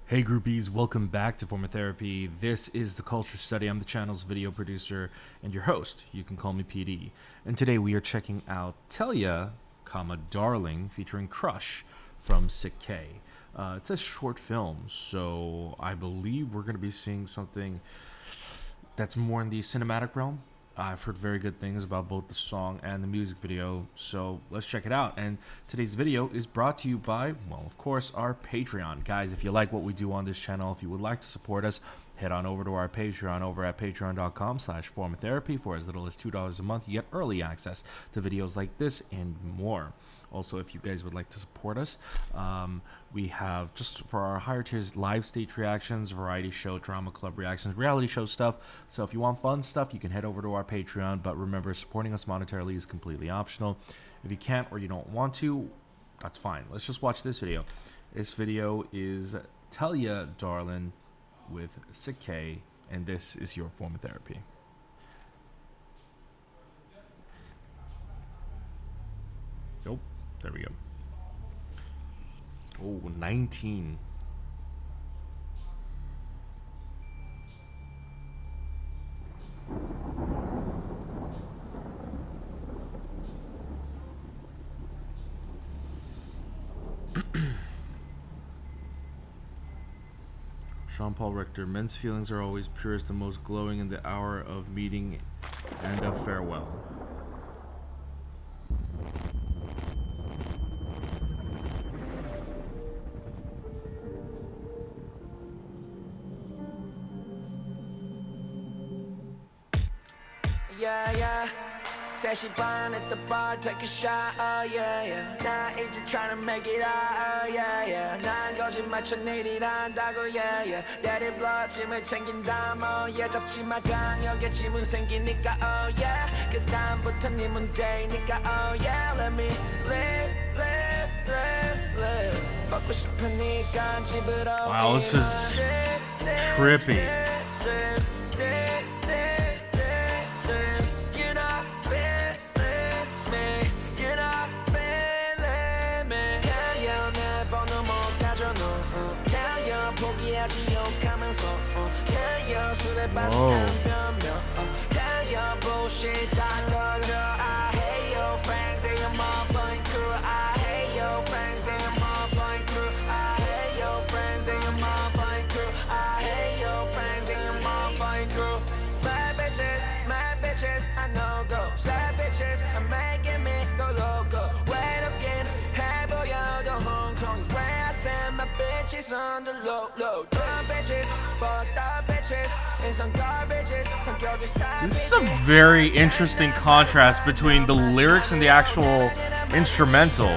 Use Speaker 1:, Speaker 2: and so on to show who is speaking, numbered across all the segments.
Speaker 1: Hey groupies, welcome back to Former Therapy. This is the Culture Study. I'm the channel's video producer and your host. You can call me PD. And today we are checking out Tell Ya, Darling, featuring Crush from Sik-K. It's a short film, so I believe we're going to be seeing something that's more in the cinematic realm. I've heard very good things about both the song and the music video, so let's check it out. And today's video is brought to you by, well, of course, our Patreon. Guys, if you like what we do on this channel, if you would like to support us, head on over to our Patreon over at patreon.com/formatherapy. For as little as $2 a month, you get early access to videos like this and more. Also, if you guys would like to support us, we have, just for our higher tiers, live stage reactions, variety show, drama club reactions, reality show stuff. So if you want fun stuff, you can head over to our Patreon. But remember, supporting us monetarily is completely optional. If you can't or you don't want to, that's fine. Let's just watch this video. This video is Tell Ya, Darling with Sik-K, and this is your form of therapy. Nope. There we go. Oh, 19. Sean Paul Richter, men's feelings are always purest and most glowing in the hour of meeting and of farewell.
Speaker 2: Yeah. Sashi bond at the bar, take a shot, oh yeah. 나 이제 trying to make it out, oh yeah. 난 거짓말 쳐 내리란다고, yeah. Daddy blood, 짐을 챙긴다, 뭐, yeah. 잡지마 강력에 지문 생기니까, oh yeah. 그 다음부터 네 문제이니까, oh yeah. Let me live. 먹고 싶으니까 집으로.
Speaker 1: Wow, this is trippy. My bitches, I know go. Sad bitches are making me go loco. Wait again, hey boy, the Hong Kong is where I send my bitches on the low. Dumb bitches, fucked up bitches, and some garbages, some girls sad. This is a very interesting contrast between the lyrics and the actual instrumental.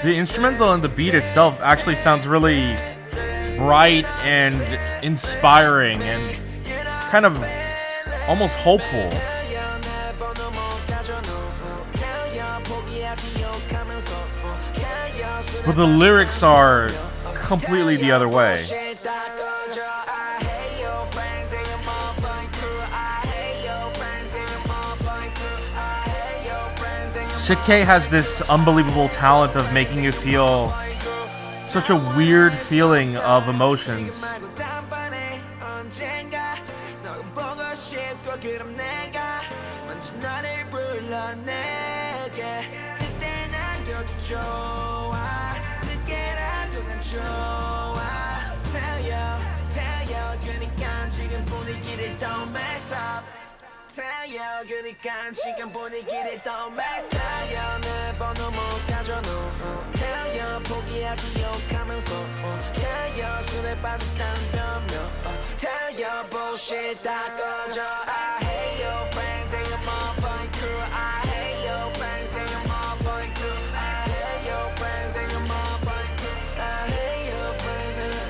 Speaker 1: The instrumental and the beat itself actually sounds really bright and inspiring and kind of almost hopeful. But the lyrics are completely the other way. Sik-K has this unbelievable talent of making you feel such a weird feeling of emotions.
Speaker 2: Tell you, 그니까 지금 분위기를 더 mess. Tell you, 내 번호 못 가져 너. Tell you, 포기하지 욕하면서. Tell you, 술에 빠졌다는 변명. Tell you, bullshit 다 꺼져. I hate your friends and your motherfucking crew. I hate your friends and your motherfucking crew. I hate your friends and your motherfucking crew. I hate your friends and your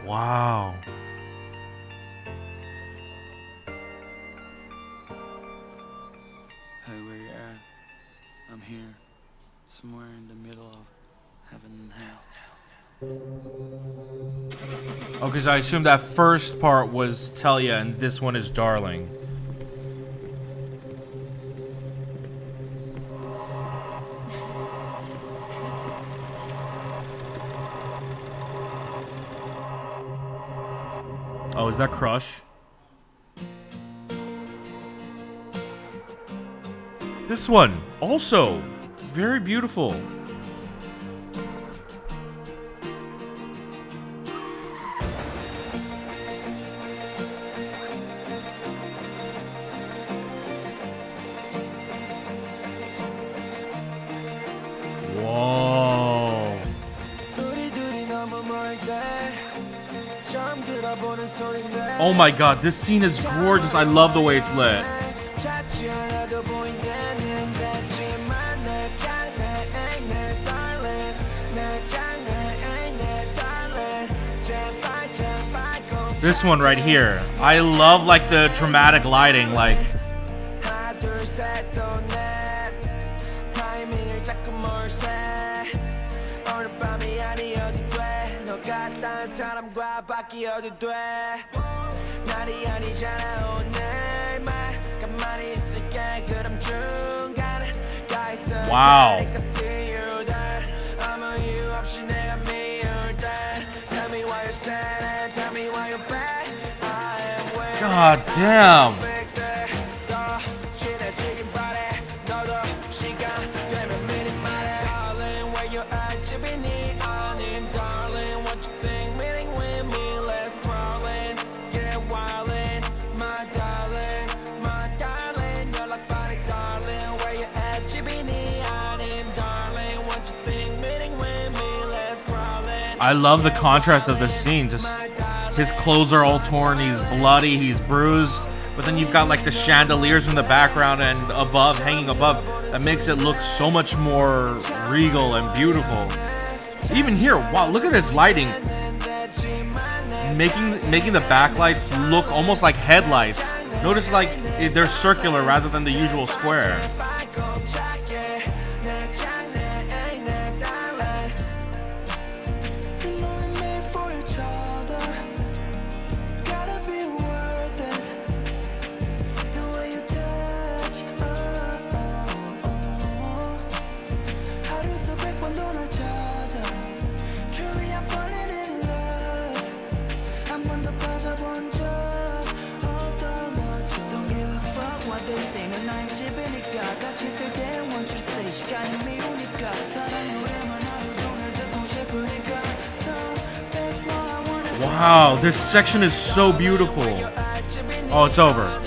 Speaker 1: Wow.
Speaker 3: Hey, where you at? I'm here, somewhere in the middle of heaven and hell.
Speaker 1: Oh, because I assumed that first part was Tell Ya and this one is Darling. Oh, is that Crush? This one, also very beautiful. Whoa. Oh my god, this scene is gorgeous. I love the way it's lit. This one right here. I love like the dramatic lighting, like wow. God damn. I love the contrast of this scene. Just his clothes are all torn, he's bloody, he's bruised, but then you've got like the chandeliers in the background and above, hanging above, that makes it look so much more regal and beautiful. Even here, wow, look at this lighting. Making the backlights look almost like headlights. Notice like they're circular rather than the usual square. Wow, this section is so beautiful. Oh, it's over.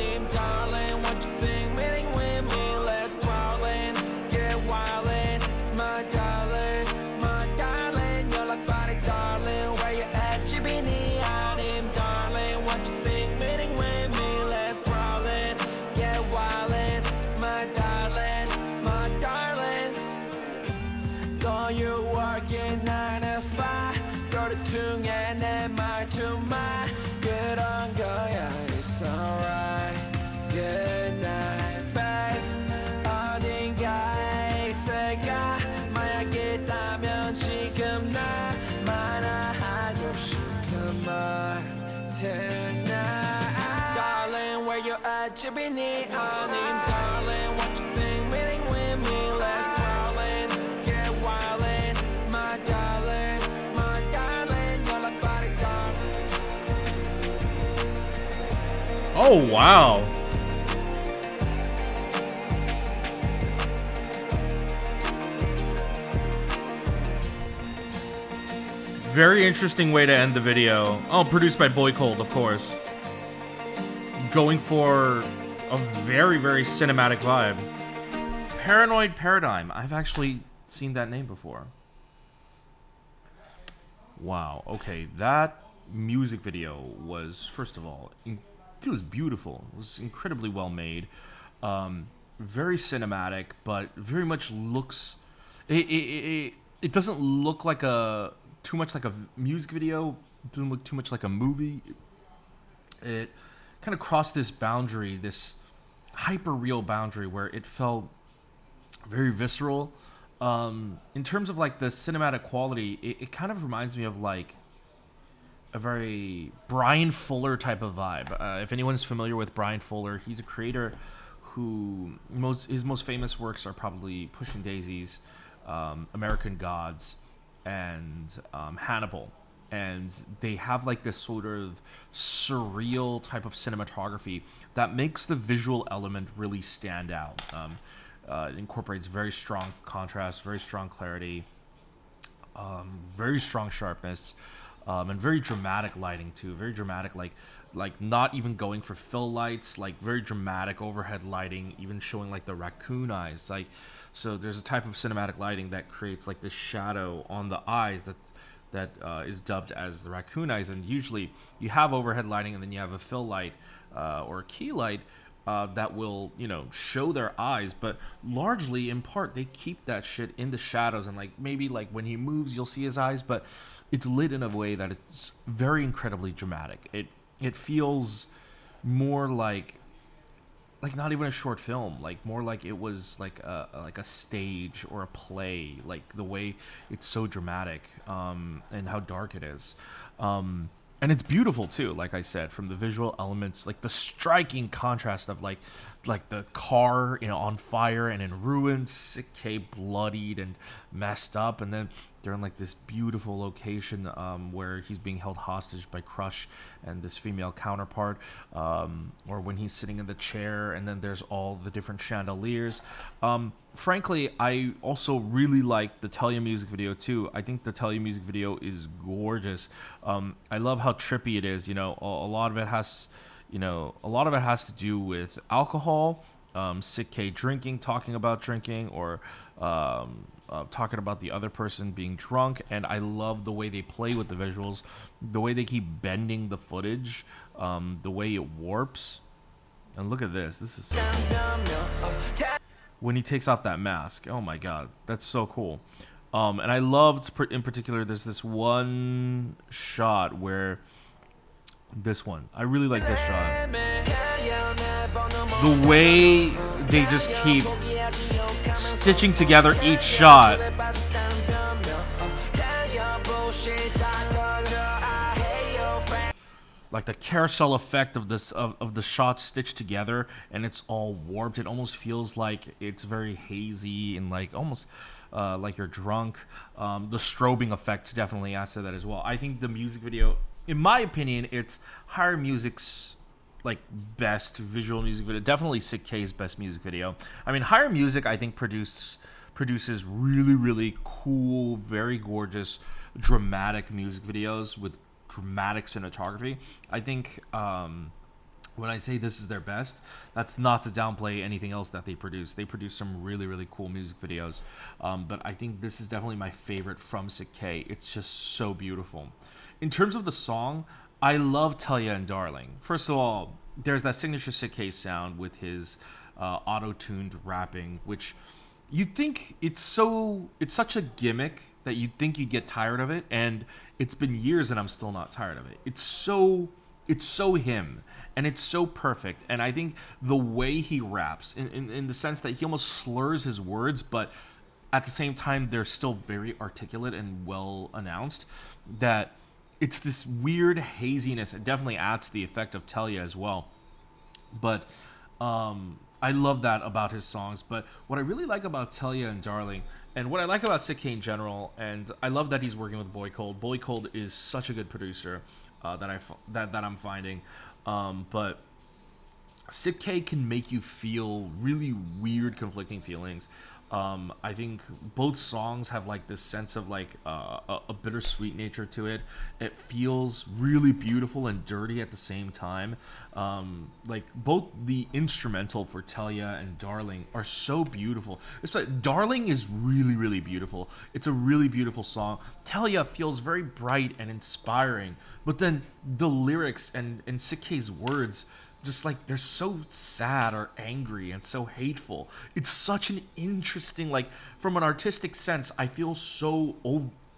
Speaker 1: Oh, wow. Very interesting way to end the video. Oh, produced by Boy Cold, of course. Going for a very, very cinematic vibe. Paranoid Paradigm. I've actually seen that name before. Wow. Okay, that music video was, first of all, it was beautiful. It was incredibly well made. Very cinematic, but very much looks... It doesn't look like too much like a music video. It doesn't look too much like a movie. It kind of crossed this boundary, this hyper-real boundary where it felt very visceral. In terms of like the cinematic quality, it kind of reminds me of like a very Brian Fuller type of vibe. If anyone's familiar with Brian Fuller, he's a creator who his most famous works are probably Pushing Daisies, American Gods, and Hannibal. and they have like this sort of surreal type of cinematography that makes the visual element really stand out. It incorporates very strong contrast, very strong clarity, very strong sharpness, and very dramatic lighting too. Very dramatic, like not even going for fill lights, like very dramatic overhead lighting, even showing like the raccoon eyes. Like, so there's a type of cinematic lighting that creates like this shadow on the eyes that is dubbed as the raccoon eyes. And usually you have overhead lighting, and then you have a fill light or a key light that will, you know, show their eyes, but largely in part they keep that shit in the shadows, and like maybe like when he moves you'll see his eyes, but it's lit in a way that it's very incredibly dramatic. It feels more like not even a short film, like more like it was like a stage or a play, like the way it's so dramatic, and how dark it is. And it's beautiful too, like I said, from the visual elements, like the striking contrast of like the car, you know, on fire and in ruins, Sik-K bloodied and messed up, and then they're in like this beautiful location where he's being held hostage by Crush and this female counterpart, or when he's sitting in the chair, and then there's all the different chandeliers. Frankly, I also really like the Telya music video too. I think the Telya music video is gorgeous. I love how trippy it is. You know, a lot of it has, to do with alcohol. Sik-K drinking, talking about drinking, or talking about the other person being drunk. And I love the way they play with the visuals, the way they keep bending the footage, the way it warps. And look at this. This is so cool. When he takes off that mask, oh my god, that's so cool. And I loved, in particular, there's this one shot where I really like this shot. The way they just keep stitching together each shot. Like the carousel effect of this of the shots stitched together, and it's all warped. It almost feels like it's very hazy and like almost like you're drunk. The strobing effect definitely adds to that as well. I think the music video, in my opinion, it's Higher Music's like best visual music video. Definitely Sik-K's best music video. I mean, Higher Music, I think, produces really, really cool, very gorgeous, dramatic music videos with dramatic cinematography. I think when I say this is their best, that's not to downplay anything else that they produce. They produce some really, really cool music videos. But I think this is definitely my favorite from Sik-K. It's just so beautiful. In terms of the song, I love Telya and Darling. First of all, there's that signature Sik-K sound with his auto-tuned rapping, which you'd think it's such a gimmick that you'd think you'd get tired of it, and it's been years and I'm still not tired of it. It's so him, and it's so perfect. And I think the way he raps, in the sense that he almost slurs his words, but at the same time they're still very articulate and well announced, that it's this weird haziness. It definitely adds to the effect of Telya as well. But I love that about his songs. But what I really like about Telya and Darling, and what I like about Sik-K in general, and I love that he's working with Boy Cold. Boy Cold is such a good producer that I'm finding. But Sik-K can make you feel really weird, conflicting feelings. I think both songs have like this sense of like a bittersweet nature to it. It feels really beautiful and dirty at the same time. Like both the instrumental for Telya and Darling are so beautiful. It's like Darling is really, really beautiful. It's a really beautiful song. Telya feels very bright and inspiring, but then the lyrics and Sik-K's words, just like they're so sad or angry and so hateful. It's such an interesting, like from an artistic sense, I feel so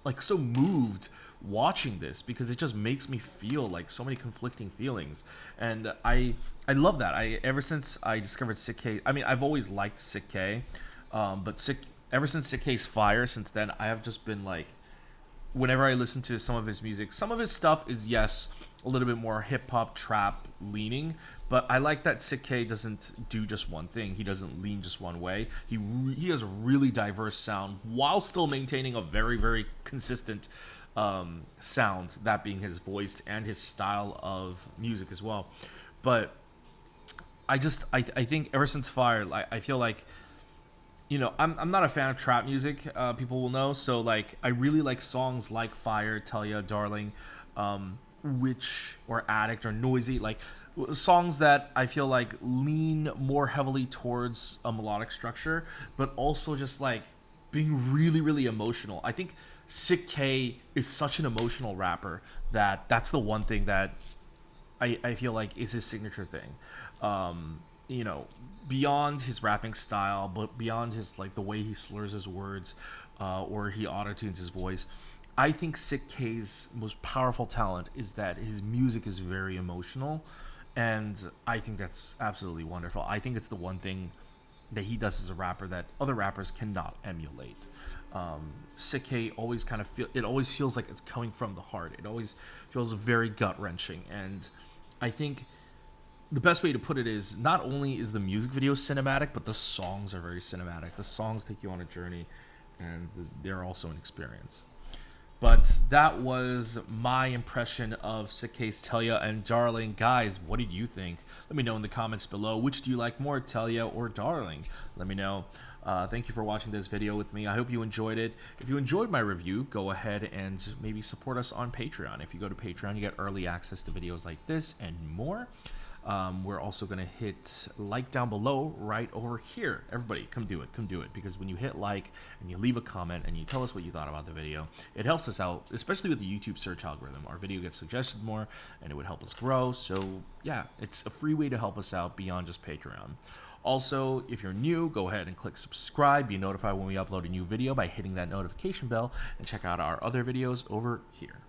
Speaker 1: moved watching this, because it just makes me feel like so many conflicting feelings. And I love that. Ever since I discovered Sik-K, I mean, I've always liked Sik-K, but ever since Sik-K's Fire, since then I have just been like, whenever I listen to some of his music, some of his stuff is, yes, a little bit more hip-hop trap leaning, But I like that Sik-K doesn't do just one thing. He doesn't lean just one way. He has a really diverse sound while still maintaining a very consistent sound. That being his voice and his style of music as well. But I think ever since Fire, like I feel like, you know, I'm not a fan of trap music. People will know. So like I really like songs like Fire, Tell Ya, Darling, which or Addict or Noisy, like songs that I feel like lean more heavily towards a melodic structure, but also just like being really emotional. I think Sik-K is such an emotional rapper that that's the one thing that I feel like is his signature thing. You know, beyond his rapping style, but beyond his like the way he slurs his words, or he auto-tunes his voice. I think Sik-K's most powerful talent is that his music is very emotional, and I think that's absolutely wonderful. I think it's the one thing that he does as a rapper that other rappers cannot emulate. Sik-K always kind of it always feels like it's coming from the heart. It always feels very gut wrenching, and I think the best way to put it is not only is the music video cinematic, but the songs are very cinematic. The songs take you on a journey, and they're also an experience. But that was my impression of Sik-K's Tell Ya and Darling. Guys, what did you think? Let me know in the comments below. Which do you like more, Tell Ya or Darling? Let me know. Thank you for watching this video with me. I hope you enjoyed it. If you enjoyed my review, go ahead and maybe support us on Patreon. If you go to Patreon, you get early access to videos like this and more. We're also going to hit like down below right over here. Everybody, come do it, because when you hit like and you leave a comment and you tell us what you thought about the video, it helps us out, especially with the YouTube search algorithm. Our video gets suggested more and it would help us grow. So yeah, it's a free way to help us out beyond just Patreon. Also, if you're new, go ahead and click subscribe, be notified when we upload a new video by hitting that notification bell, and check out our other videos over here.